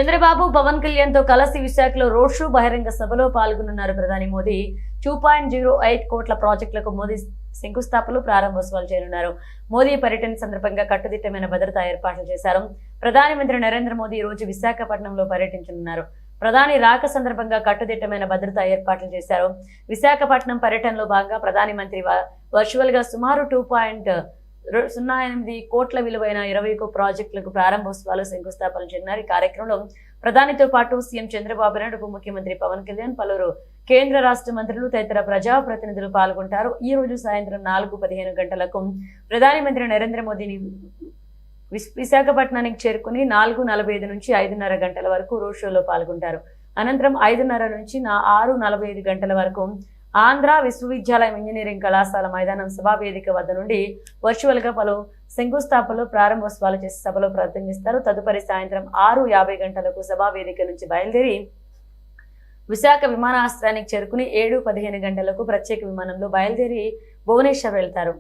చంద్రబాబు పవన్ కళ్యాణ్ తో కలిసి విశాఖలో రోడ్ షో బహిరంగ సభలో పాల్గొనున్నారు ప్రధాని మోదీ. 2.08 కోట్ల ప్రాజెక్టులకు మోదీ శంకుస్థాపనలు ప్రారంభోత్సవాలు చేయనున్నారు. మోదీ పర్యటన సందర్భంగా కట్టుదిట్టమైన భద్రతా ఏర్పాట్లు చేశారు. ప్రధానమంత్రి నరేంద్ర మోదీ ఈ రోజు విశాఖపట్నంలో పర్యటించనున్నారు. ప్రధాని రాక సందర్భంగా కట్టుదిట్టమైన భద్రతా ఏర్పాట్లు చేశారు. విశాఖపట్నం పర్యటనలో భాగంగా ప్రధాని మంత్రి వర్చువల్ గా సుమారు 2.08 కోట్ల విలువైన 21 ప్రాజెక్టులకు ప్రారంభోత్సవాలు శంకుస్థాపన చేయనున్నారు. ఈ కార్యక్రమంలో ప్రధానితో పాటు సీఎం చంద్రబాబు నాయుడు, ఉప ముఖ్యమంత్రి పవన్ కళ్యాణ్, పలువురు కేంద్ర రాష్ట్ర మంత్రులు తదితర ప్రజాప్రతినిధులు పాల్గొంటారు. ఈ రోజు సాయంత్రం 4:15 గంటలకు ప్రధానమంత్రి నరేంద్ర మోదీని విశాఖపట్నానికి చేరుకుని 4:45 నుంచి 5:30 గంటల వరకు రోడ్ షోలో పాల్గొంటారు. అనంతరం 5:30 నుంచి 6:45 గంటల వరకు ఆంధ్ర విశ్వవిద్యాలయం ఇంజనీరింగ్ కళాశాల మైదానం సభావేదిక వద్ద నుండి వర్చువల్ గా పలు శంకుస్థాపనలు ప్రారంభోత్సవాలు చేసి సభలో ప్రసంగిస్తారు. తదుపరి సాయంత్రం 6:50 గంటలకు సభావేదిక నుంచి బయలుదేరి విశాఖ విమానాశ్రయానికి చేరుకుని 7:15 గంటలకు ప్రత్యేక విమానంలో బయలుదేరి భువనేశ్వర్ వెళ్తారు.